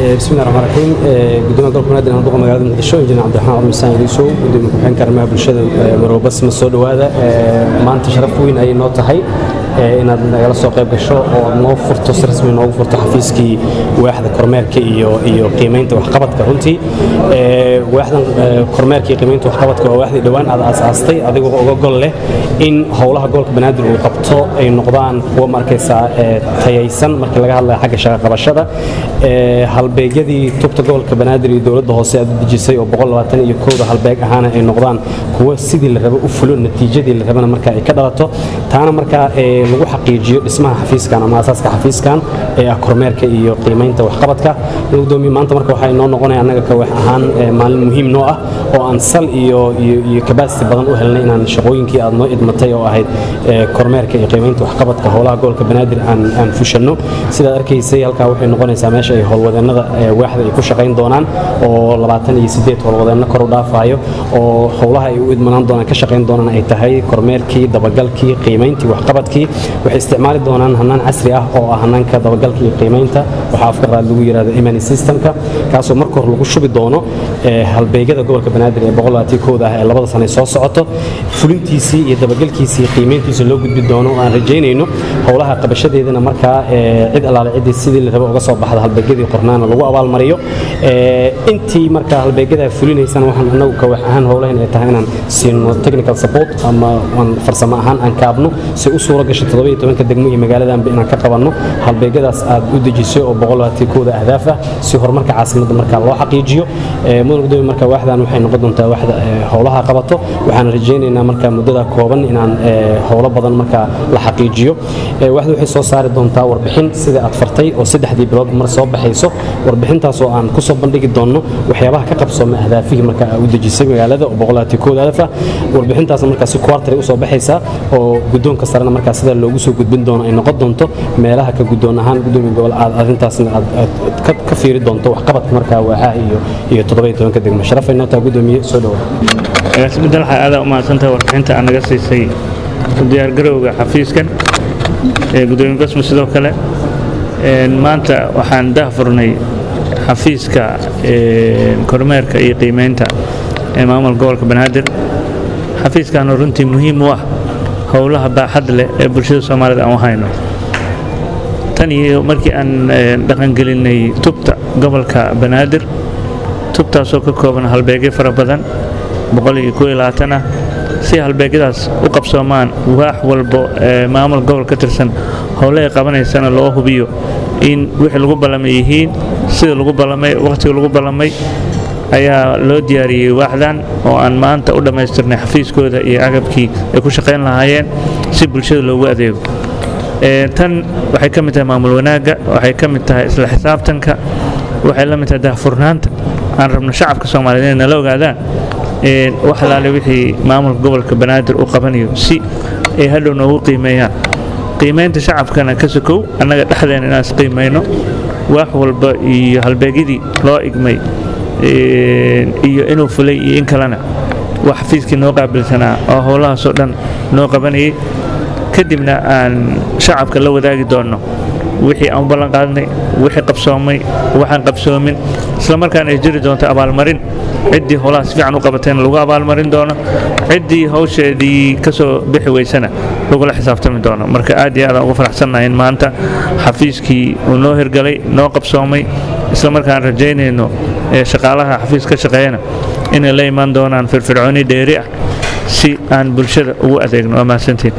بسم الله الرحمن الرحيم قدومنا قلب نادي نهضة مقالة مقدشة إنجينا عبد الرحمن عبد المساعد يسوع قدوم كحين كرمها بالشدة مروبس مسؤول وهذا ما أنت شرف وين أي نقطة هاي إن نقل السوق بقشة أو نوفر تصرف من نوفر تحفيز كي واحد كرمال كي يو قيمته وحقبت كهونتي واحد كرمال كي قيمته وحقبت كواحد دوان على أساسي هذا وقول له إن هولها قولك بنادر وقبته أي نقطان هو مركز تيسن مركز لقى الله حاجة شغال قبشة هالبيجدي تبت قولك بنادر دولة هوسية ديجيسي وبقول وطني يكود هالبيج أهانا أي نقطان هو السيد اللي ربوا أفلون النتيجة اللي ربنا مركز كدرته تانا مركز lagu xaqiijiyo dhismaha xafiiskan ama asaaska xafiiskan ee kormeerka iyo qiimeynta waxqabadka gudoomiye maanta marka waxa inoo noqonay anaga ka wax ahaan maalin muhiim noo ah oo aan sal iyo capacity badan u helnay inaan shaqooyinkii aad noo idmatay oo ahayd kormeerka iyo qiimeynta waxqabadka howlaha gobolka Banaadir aan fushano sida arkaysay halka waxay noqonaysaa meesha ay howlwadeennada waaxda ay ku shaqeyn doonaan oo 28 howlwadeeno kor u dhaafayo oo howlaha ay u idmanaan doonaan ka shaqeyn doonaan ay tahay kormeerkii dabagalkii qiimeyntii waxqabadkii waxay isticmaali doonaan hanaan casri ah oo ah hanaanka dabagalka iyo qiimeynta waxa afka raad lagu yiraahdo imani systemka kaasoo marka hore lagu shubi doono halbeegada gobolka Banaadir ee 121 ah ee labada sano soo socoto fulintiisii iyo dabagalkiisii qiimeyntiisa loo gudbi doono aan rajaynayno howlaha qabashadeedana marka cid alaale cid sidii la rabo uga soo baxda halbeegadii qornaana lagu abaal mariyo intii marka halbeegada fulinaysan waxaan anagu ka wax ahaan howlahan ay tahay inaan siino technical support ama farsamo ahaan aan kaabno si u suura gashay 17 degmo iyo magaaladan inaan ka qabanno halbeegadaas aad u dejisay oo 121 ahdaaf ah si horumarka caasimadda marka loo xaqiijiyo mudan gudoomiye marka waaxdan waxay noqon doontaa waaxda howlaha qabato waxaan rajaynaynaa marka muddada kooban inaan howlo badan marka la xaqiijiyo waaxdu waxay soo saari doontaa warbixin sida aad fartay oo 3 bilood mar soo baxayso warbixintaas oo aan ku soo bandhigi doono waxyaabaha ka qabsoomay ahdaafihii marka u dejisay magaalada oo 121 ahdaaf ah warbixintaas marka si quarter u soo baxaysa oo gudoonka sarena marka sida loogu soo gudbin doono ay noqon doonto meelaha ka gudoon ahaan gudoomiye gobol arintaasna aad ka fiiri doonto wax qabadka marka waaxaa iyo 17 degmo sharafayna taa gudoomiye soo dhawaad isbedel aad u maasanta warbixinta aan naga siisay diyaar garowga xafiiskan ee gudoomiye basmo sidoo kale maanta waxaan daahfurnay xafiiska kormeerka iyo qiimeynta ee maamulka gobolka Banaadir xafiiskan runtii muhiim u ah howlaha baaxad leh ee bulshada Soomaaliyeed aan hayno tan iyo markii aan dhaqan gelinay tubta gobolka Banaadir tubtaasoo ka kooban halbeegyo fara badan 120 ah si halbeegyadaas u qabsoomaan waax walba maamul gobol ka tirsan howlaha qabanaysana loo hubiyo in wixii lagu ballamay yihiin sida lagu ballamay waqtiga lagu ballamay ayaa loo diyaariyay waaxdan oo aan maanta u dhameystirnay xafiiskooda iyo agabkii ay ku shaqeyn lahaayeen si bulshada loogu adeego tan waxay ka mid tahay maamul wanaaga waxay ka mid tahay isla xisaabtanka waxay la mid tahay daahfurnaanta aan rabno shacabka Soomaaliyeed inay la ogaadaan wax laale wixii maamulka gobolka Banaadir u qabanayo si ay hadhow noogu qiimeeyaan qiimeynta shacabkana ka sokow annaga dhexdeena inaan is qiimeyno wax walba iyo halbeegidii loo igmay iyo inuu fulay iyo in kalena wax xafiiskii noo qaabilsanaa oo howlahaas oo dhan noo qabanayay kadibna aan shacabka la wadaagi doono wixii aan ballan qaadnay wixii qabsoomay waxaan qabsoomin isla markaana ay jiri doonto abaalmarin ciddii howlaha si fiican u qabatayna lagu abaalmarin doono ciddii hawsheedii ka soo bixi weysana lagula xisaabtami doono marka aad iyo aad aan ugu faraxsanahay in maanta xafiiskii uu noo hirgalay noo qabsoomay isla markaan rajaynayno shaqaalaha xafiis ka shaqeeyana inay la imaan doonaan firfircooni dheeri ah si aan bulshada ugu adeegno waa mahadsantiin